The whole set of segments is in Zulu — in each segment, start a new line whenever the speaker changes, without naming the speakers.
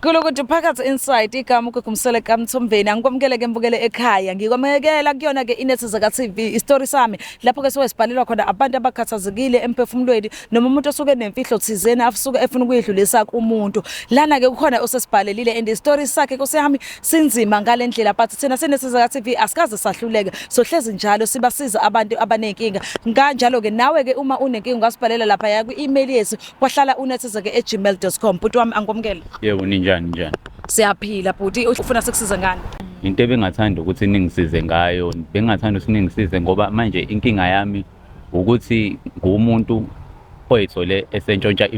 Kulokuthi phakathi inside igama ukukumsele kaMthomveni angikwamukele ke mbukele ekhaya ngikwamekela kuyona ke iNetsizaka TV istory sami lapho ke siwesibhalelwa khona abantu abakhathazekile emphefumulweni noma umuntu osuke nemfihlo thizeni afisuke efuna ukuyidlulisa kumuntu lana ke kukhona osesibhalelile and istory sakhe kusehami sinzima ngalendlela but thina seNetsizaka TV asikaze sahluleke sohlezi njalo sibasiza abantu abanenkinga kanjalo ke nawe ke uma unenkinga ungasibhalela lapha ya ku-email yethu kwahlala uNetsizaka@gmail.com bhuti wami angikwamukele.
Yebo ninjani?
Siyaphila bhuti ufuna sikusize ngani?
Into ebengathanda ukuthi ningisize ngayo, bengathanda ukuthi ningisize ngoba manje inkinga yami ukuthi ngumuntu oyithole esentshontsha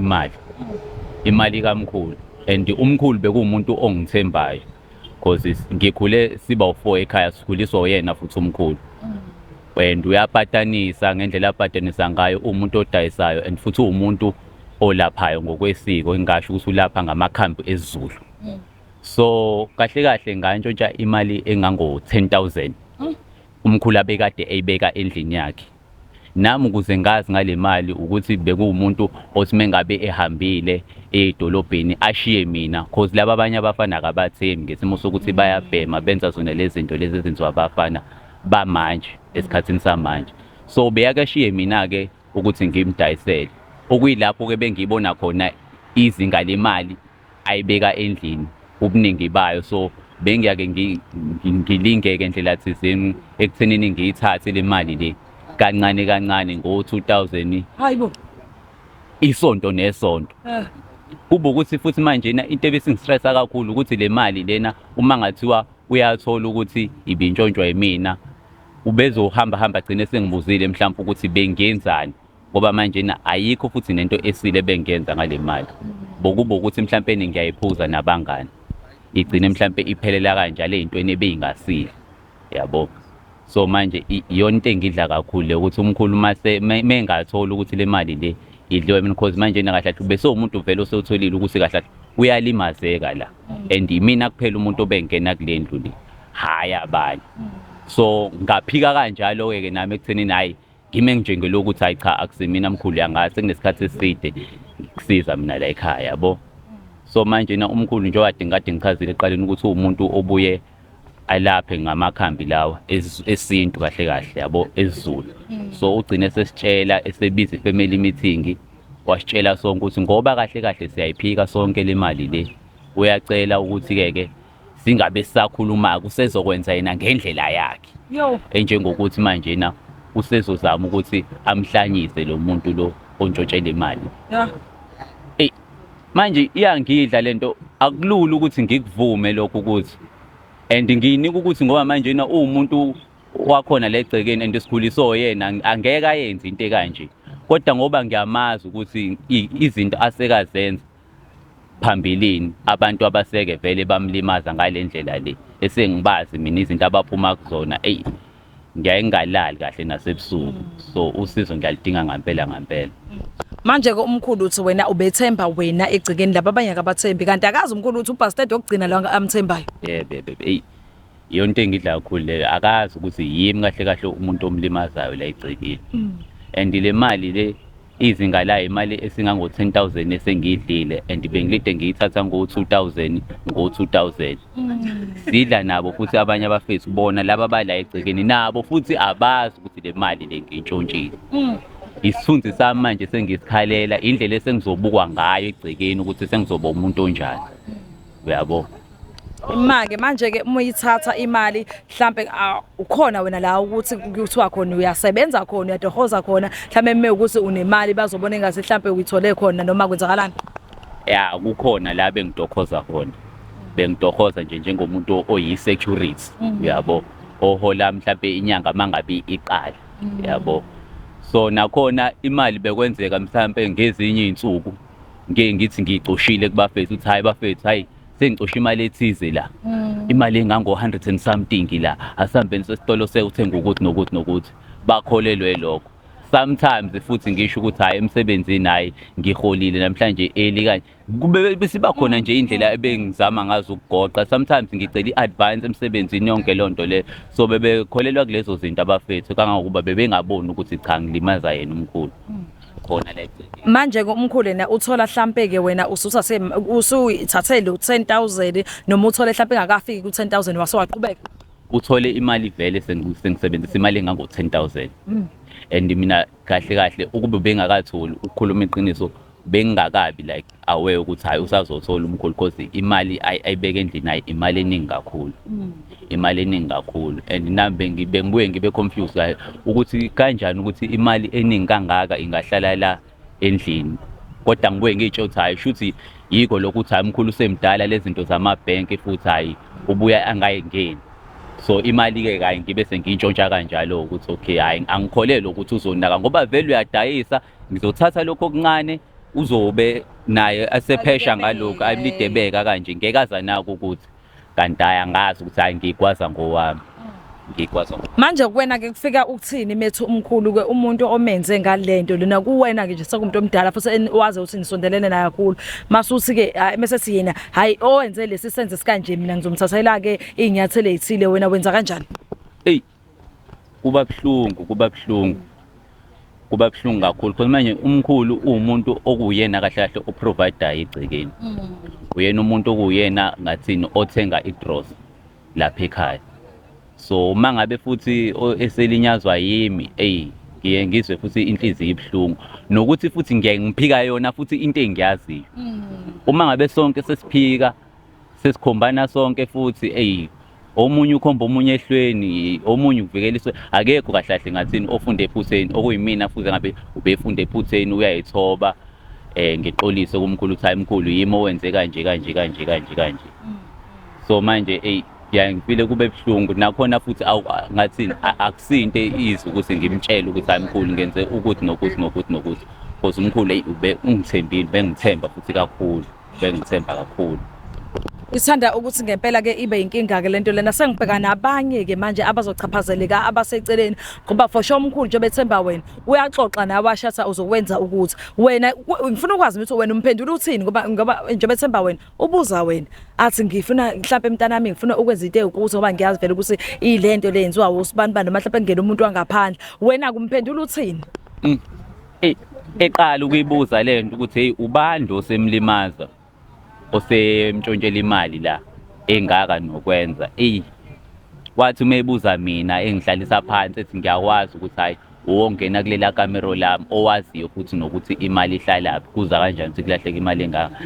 imali kaMkhulu and umkhulu bekuwumuntu ongithembayo because ngikhule siba u4 ekhaya sikhuliswa uyena futhi umkhulu. And uyapatanisa ngendlela apatanisa ngayo umuntu odayisayo and futhi umuntu olaphayo ngokwesiko engasho ukuthi ulapha ngamakhambi esiZulu. So kahle ngantshontsha imali engango 10,000 umkhulu abekade eyibeka endlini yakhe. Nami ukuze ngazi ngale mali ukuthi bekuwumuntu othi mengabe ehambile edolobheni ashiye mina because laba abanye abafana akabathembi ngesimo sokuthi bayabhema benza zona lezi zinto lezi ezenziwa abafana bamanje esikhathini samanje. So beyakashiye mina ke ukuthi ngimdayisele okuyilapho ke bengibona khona izinga lemali ayibeka endlini ubuningi bayo. So bengiyake ngilingeke endlela thizeni ekuthenini ngiyithathe le mali le kancane ngo 2000
hayibo
isonto nesonto. Kuba ukuthi futhi manje into ebisingistressa kakhulu ukuthi le mali lena uma ngathiwa uyathola ukuthi ibintshontshwa yimina ubezohamba agcine sengibuzile mhlawumbe ukuthi bengenzani ngoba manje ayikho futhi nento esile bengenza ngale mali. Bokuba ukuthi mhlawumbe ngiyayiphuza nabangani igcine mhlawumbe iphelela kanjalo ezintweni ebeyingasile yabo. So manje iyona into engidla kakhulu ukuthi umkhulu mase mengathola ukuthi le mali le idliwe mina because manje kahle bese umuntu vele osewutholile ukuthi kahle uyalimazeka la and imina kuphela umuntu obengena kule ndlu le hayi abanye. So ngaphika kanjalo ke nami ekuthenini hayi ngime njengelo ukuthi hayi cha akusemina mkhulu yangathi kunesikhathi eside ngikusiza mina la ekhaya yabo. So manje umkhulu nje kade ngichazile eqaleni ukuthi umuntu obuye alaphe ngamakhambi lawa esintu kahle yabo esiZulu. So ugcine sesitshela esebiza ifamily meeting wasitshela sonke ukuthi ngoba kahle siyayiphika sonke le mali le uyacela ukuthi ke singabe sisakhuluma kusezokwenza yena ngendlela yakhe enjengokuthi manje usezozama ukuthi amhlanyise lo muntu lo ontshontshele imali. Manje iyangidla lento akulula ukuthi ngikuvume lokho ukuthi and ngiyinika ukuthi ngoba manje umuntu wakhona legcekeni and isikhuliso yena angeke ayenze into ekanje kodwa ngoba ngiyamazi ukuthi izinto asekazenza phambilini abantu abaseke vele bamlimaza ngalendlela le esengibazi mina izinto abaphuma kuzona ngiyaye ngalali kahle nasebusuku. So usizo ngiyalidinga ngempela.
Manje ke umkhulu uthi wena ubethemba wena egcikeni laba abanye akabathembi kanti akazi umkhulu uthi ubastard yokugcina lo amthembayo.
Iyo nto engidla kakhulu le akazi ukuthi yimi kahle umuntu omlimazayo la egcikeni. And le mali le izinga la imali esingango 10,000 esengidlile and bengilide ngiyithatha ngo 2000 sidla nabo futhi abanye abafethu bona laba abala egcikeni nabo futhi abazi ukuthi le mali le ngitshontshile. Isithunzi sami manje sengisikhalela indlela esengizobukwa ngayo egcikeni ukuthi sengizoba umuntu onjani uyabo.
Manje ke uma uyithatha imali mhlambe ukhona wena la ukuthi kuthiwa khona uyasebenza khona uyadohoza khona mhlambe eme ukuthi unemali bazobona engase mhlambe uyithole khona noma kwenzakalani?
Kukhona la bengidohoza khona. Bengidohoza njengomuntu oyi-security uyabo ohola mhlambe inyanga mangabe iqala yabo. So nakhona imali bekwenzeka mhlambe ngezinye izinsuku ngithi ngicoshile kubafethu uthi hayi bafethu hayi sengicosha imali ethize la imali engango 100 and something la asihambeni sesitolo sekuthenga ukuthi nokuthi bakholelwe lokho. Sometimes futhi ngisho ukuthi hayi emsebenzini hayi ngiholile namhlanje eli kanje kube besiba khona nje indlela ebengizama ngazo ukugoqa. Sometimes ngicela iadvance emsebenzini yonke lonto le so bebekholelwa kulezo zinto abafethu kangangokuba bebengaboni ukuthi cha ngilimaza yena umkhulu. khona la egcekeni.
Manje ke umkhulu na uthola mhlambe ke wena usuyithathe lo 10,000 noma uthole mhlambe engakafiki ku 10,000 wasewaqhubeka.
Uthole imali vele sengisebenzisa imali engango 10,000. And mina kahle ukube bengakatholi ukukhuluma iqiniso bengingakabi like aware ukuthi hayi usazothola umkhulu because imali ayibeke endlini hayi imali eningi kakhulu. Imali eningi kakhulu and nami bengibuye ngibe confused ukuthi kanjani ukuthi imali eningi kangaka ingahlala la endlini. Kodwa ngibuye ngitsho ukuthi hayi shuthi yiko lokuthi hayi umkhulu usemdala lezi zinto zamabhenki futhi hayi ubuya angayingeni. So imali ke kayi ngibe sengintshontsha kanjalo ukuthi okay hayi angikholelwa ukuthi uzonaka ngoba vele uyadayisa ngizothatha lokho okuncane uzobe naye asephesha ngalokho ablidebeka kanje ngeke azanaka ukuthi kanti angazi ukuthi hayi ngikwaza ngowami.
Manje kuwena ke kufika ukuthini methu umkhulu ke umuntu omenze ngalento lena kuwena ke nje sekumuntu omdala futhi wazi ukuthi nisondelene naye kakhulu masuthi ke mase siyena hayi owenze lesi senze sikanje mina ngizomthathela ke inyathelo ezithile wena wenza kanjani?
Kuba buhlungu kakhulu because manje umkhulu umuntu okuyena kahle kahle oprovider igcekeni. Uyena umuntu okuyena ngathini othenga igross lapha ekhaya. So mangabe futhi eselinyazwa yimi ngiye ngizwe futhi inhliziyo ibhlungu nokuthi futhi ngiphika yona futhi into engiyaziyo. Uma ngabe sonke sesiphika sesikhombana sonke futhi omunye ukhomba omunye ehlweni omunye uvikelise akekho kahle kahle ngathini ofunde ephutheni okuyimina futhi ngabe ubefunda ephutheni uyayithoba ngiqolise kumkhulu ukuthi hayi mkhulu yimi owenze kanje. So manje ngifile kube buhlungu nakhona futhi ngathini akusinto izwi ukuthi ngimtshele ukuthi hayi mkhulu ngenze ukuthi nokuthi because umkhulu ube ungithembile bengithemba futhi kakhulu Isithanda ukuthi ngempela ke ibe inkinga ke lento lena sengibheka nabanye ke manje abazochaphazeleka abaseceleni ngoba for sure umkhulu nje bethemba wena uyaxoxa nawe washatha uzokwenza ukuthi wena ngifuna ukwazi ukuthi wena umphendula uthini ngoba nje bethemba wena ubuza wena athi ngifuna mhlawumbe emntanami ngifuna ukwenza into ukuthi ngoba ngiyazi vele ukuthi ilento lenziwa usibani bani noma mhlawumbe ngene umuntu wangaphandle wena kumphendula uthini? Eqala ukuyibuza lento ukuthi ubani osemlimaza osemtshontshela imali la engaka nokwenza wathi umeyibuza mina engihlalisa phansi ethi ngiyakwazi ukuthi hayi wongena kulela kamera lami owaziyo futhi nokuthi imali ihlalaphi kuza kanjani ukuthi kulahleka imali engaka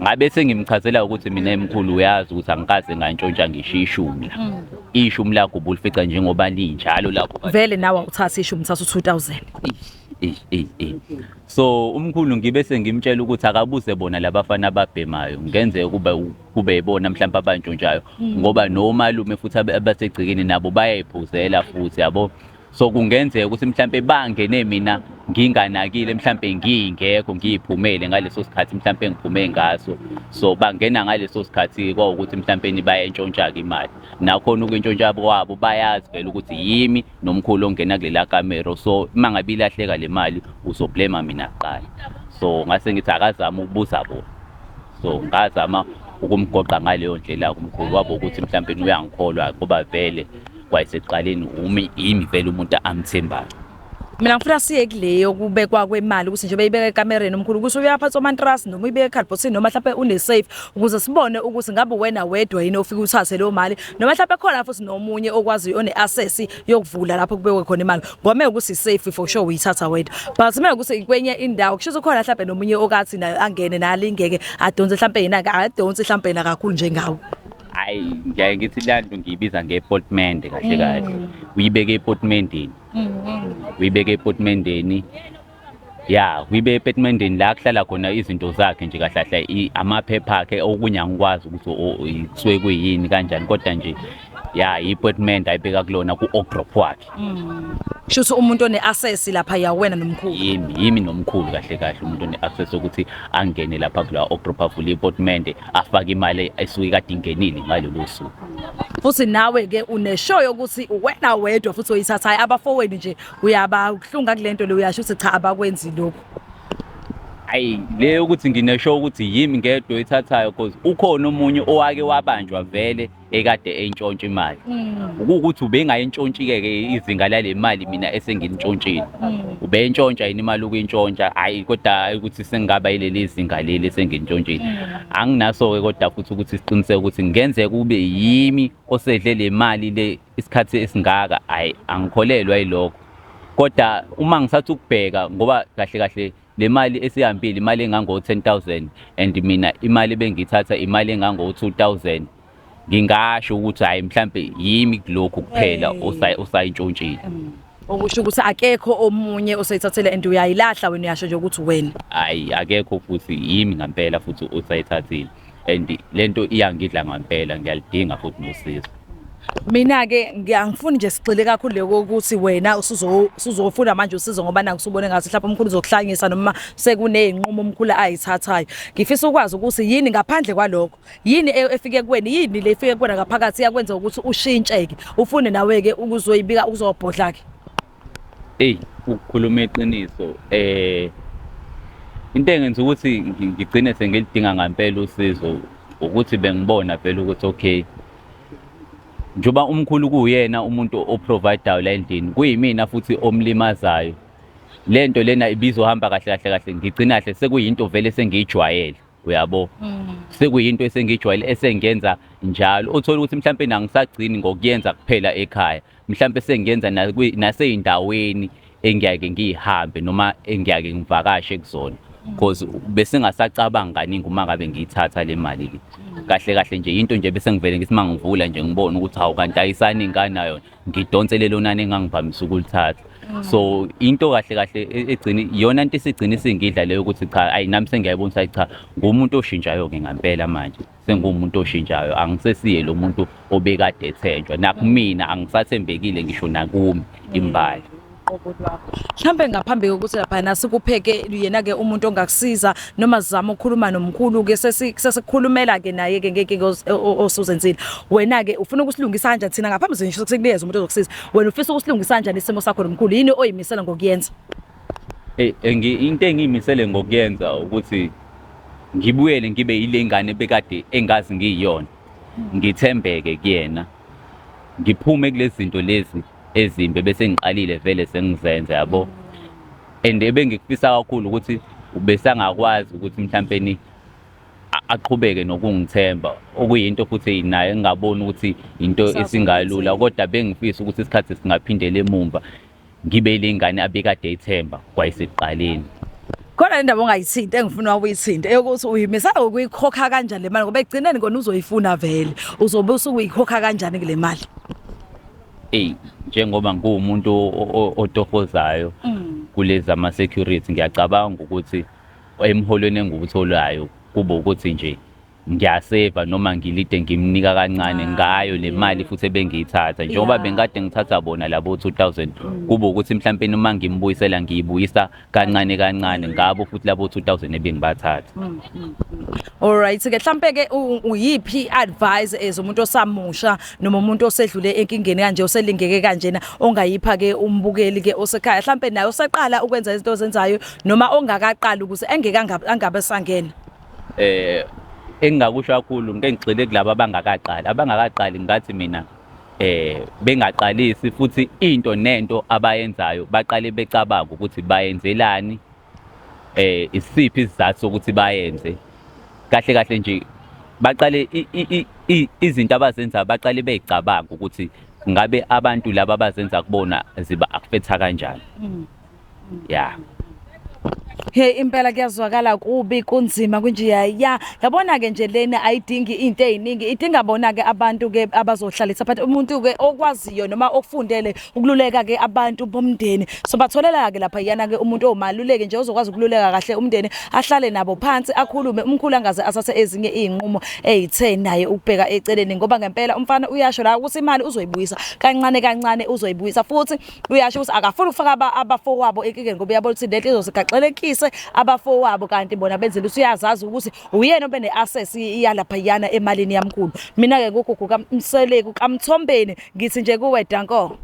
ngabe sengimchazela ukuthi mina emkhulu uyazi ukuthi angikaze ngantshontsha ngisho ishumi la ishumi lakho ubulifica njengoba linjalo lapho
vele nawe uthatha ishumi uthatha 2,000
So umkhulu ngibe sengimtshela ukuthi akabuze bona labafana ababhemayo ngenze kube yibona mhlawumbe abantshontshayo ngoba nomalume futhi abasegcikeni nabo bayayiphuzela futhi yabo. So kungenzeka ukuthi mhlawumbe bangene mina nginganakile mhlawumbe ngingekho ngiyiphumele ngaleso sikhathi mhlawumbe ngiphume ngaso. So bangena ngaleso sikhathi kwawukuthi mhlawumbe bayentshontsha imali nakhona ukuntshontsha kwabo bayazi vele ukuthi yimi nomkhulu ongena kulela kamera. So mangabe ilahleka le mali uzoblema mina kuqala. So ngase ngithi akazama ukubuza bona. So ngazama ukumgoqa ngaleyo ndlela kumkhulu wabo ukuthi mhlawumbe uyangikholwa ngoba vele kwayiseqaleni yimi vele umuntu amthembayo.
Mina ngifuna siye kuleyo kubekwa kwemali ukuthi nje beyibeka ekamereni omkhulu ukuthi uyaphatha omantrust noma uyibeka ekhadibhosini noma mhlawumbe une safe ukuze sibone ukuthi ngabe wena wedwa yini ofika uthathe leyo mali noma mhlawumbe khona futhi nomunye okwazi one access yokuvula lapho kubekwe khona imali ngome ukuthi safe for sure uyithatha wedwa but manje ukuthi kwenye indawo kusho khona mhlawumbe nomunye okathi nayo angene nalingeke adonse mhlawumbe yena adonse mhlawumbe yena kakhulu njengawe.
Hayi ngiyaye ngithi lanto ngiyibiza ngeportmende kahle uyibeke eportmendeni uyibeke eportmendeni uyibeke eportmendeni la kuhlala khona izinto zakhe nje kahle amaphepha akhe okunye angikwazi ukuthi isuke kuyini kanjani kodwa nje iportmende ayibeka kulona ku-okdrop wakhe.
Kusho umuntu one access lapha yawena nomkhulu.
Yimi nomkhulu kahle umuntu one access ukuthi angene lapha kula okdrop avula iportmende afake imali esuke kade ingenile ngalolu suku.
Futhi nawe ke uneshow yokuthi wena wedwa futhi uyithathayo abafowenu nje uyabahlunga kulento le uyasho ukuthi cha abakwenzi lokho.
Hayi le ukuthi nginesho ukuthi yimi ngedwa oyithathayo because ukhona omunye owake wabanjwa vele ekade entshontsha imali. Ukuthi ubengayintshontshi-ke izinga lale mali mina esengilitshontshile. Ubeyintshontsha yini imali ukuyintshontsha, hhayi kodwa ukuthi sengingaba yileli zinga leli esengilitshontshile. Anginaso-ke kodwa futhi ukuthi isiqiniseko ukuthi kungenzeka kube yimi osedle le mali le isikhathi esingaka, hhayi angikholelwa yilokho. Kodwa uma ngithatha ukubheka ngoba kahle kahle le mali esihambile imali engango-10,000 and mina imali bengithatha imali engango-2,000, ngingasho ukuthi hhayi mhlampe yimi kulokhu kuphela osayintshontshile.
Okusho ukuthi akekho omunye osayithathele and uyayilahla wena uyasho nje ukuthi wena.
Hhayi akekho futhi yimi ngampela futhi osayithathile and lento iyangidla ngampela, ngiyalidinga futhi nosizo.
Mina-ke ngiyangifuni nje sigxile kakhulu leko ukuthi wena usuzofuna manje usizo ngoba naku usubone ngathi mhlawumbe umkhulu uzokuhlanyisa noma sekuney'nqumo umkhulu ayithathayo. Ngifisa ukwazi ukuthi yini ngaphandle kwalokho, yini efike kuwena, yini le efike kuwena ngaphakathi yakwenza ukuthi ushintshe-ke ufune nawe-ke ukuzoyibika ukuzobhodla-ke.
Ukukhuluma iqiniso, into engenza ukuthi ngigcine sengilidinga ngampela usizo ukuthi bengibona vele ukuthi okay, njoba umkhulu kuyena umuntu oprovidayo la endlini, kuyimina futhi omlimazayo. Lento lena ibizohamba kahle kahle kahle, ngigcina kahle sekuyinto vele sengiyijwayele, uyabo. Sekuyinto esengiyijwayele esengenza njalo. Uthola ukuthi mhlampe nangisagcini ngokuyenza kuphela ekhaya, mhlampe sengiyenza nasey'ndaweni engiyake ngiyihambe noma engiyake ngivakashe kuzona, because bese ngingasacabangi kaningi uma ngabe ngiyithatha le mali-ke. Kahle kahle nje into nje bese ngivele ngithi uma ngivula nje ngibone ukuthi hawu kanti ayisaningi nayo, ngidonse lelo nani engangivamise ukulithatha. So into kahle kahle egcine iyona nto esigcine singidla leyo ukuthi cha, ayi nami sengiyayibona ukuthi cha, ngumuntu oshintshayo-ke ngampela manje. Sengumuntu oshintshayo, angisesiye lo muntu obekade ethenjwa. Nakumina angisathembekile ngisho nakumi imbali.
Mhlambe ngaphambi kokuthi lapha sikupheke yena-ke umuntu ongakusiza noma sizama ukukhuluma nomkhulu-ke sesikhulumela-ke naye-ke ngeke osuzenzile. Wena-ke ufuna ukusilungisa kanjani thina ngaphambi nje sekunikeza umuntu ozokusiza, wena ufisa ukusilungisa kanjani isimo sakho nomkhulu, yini oyimisela ngokuyenza?
Into engiyimisele ngokuyenza ukuthi ngibuyele ngibe yile ngane bekade engazi ngiyiyona, ngithembeke kuyena, ngiphume kulezi zinto lezi ezimbi bese ngiqalile vele sengizenza, yabo. And ebengikufisa kakhulu ukuthi ubesangakwazi ukuthi mhlawumbe aqhubeke nokungithemba, okuyinto futhi naye ngingaboni ukuthi into esingalula, kodwa bengifisa ukuthi isikhathi singaphindela emumva ngibe ile ngane abekade eyithemba kwayisekuqaleni.
Khona le ndaba ongayithinta engifuna ukuyithinta eyokuthi uyimisela ukuyikhokha kanjani le mali ngoba ekugcineni kona uzoyifuna vele, uzobe usuyikhokha kanjani kule mali?
Njengoba ngumuntu otohozayo kulezi ama-security, ngiyacabanga ukuthi emholweni engiwutholayo kube ukuthi nje ngiyaseva noma ngilide ngimnika kancane ngayo le mali futhi ebengiyithatha. Njengoba bengikade ngithatha bona labo 2,000, kube ukuthi mhlampe noma ngimbuyisela ngiyibuyisa kancane kancane ngabo futhi labo 2,000 ebengibathatha.
Alright-ke mhlampe-ke uyiphi advice umuntu osamusha noma umuntu osedlule enkingeni kanje oselingeke kanjena ongayipha-ke umbukeli-ke osekhaya mhlampe naye oseqala ukwenza izinto ozenzayo noma ongakaqali ukuze engeke angabe sangena?
Engingakusho kakhulu ngeke ngigxile kulabo abangakaqali ngathi mina bengaqalisi futhi into nento abayenzayo baqale becabanga ukuthi bayenzelani, isiphi isizathu sokuthi bayenze. Kahle kahle nje baqale izinto abazenzayo baqale beyicabanga ukuthi ngabe abantu laba abazenza kubona ziba affecta kanjani. Yeah.
Hey impela kuyazwakala kubi kunzima kunjiya yabona-ke nje lena ayidingi into ey'ningi, idinga bona-ke abantu-ke abazohlalisa but umuntu-ke okwaziyo noma okufundele ukululeka-ke abantu bomndeni. So batholela-ke lapha yana-ke umuntu owumaluleki nje ozokwazi ukululeka kahle umndeni, ahlale nabo phansi akhulume, umkhulu angaze asase ezinye iy'nqumo ey'the naye ukubheka eceleni ngoba ngempela umfana uyasho la ukuthi imali uzoyibuyisa kancane kancane, uzoyibuyisa futhi uyasho ukuthi akafuni ukufaka abafowabo enkingeni ngoba uyabona ukuthi lento izosigaxelekise abafowabo kanti bona benzela usuyazazi ukuthi uyena obene access iyalapha yana emalini yamkhulu. Mina-ke ngugugu kaMseleku kaMthombeni ngithi nje kuwe Danko.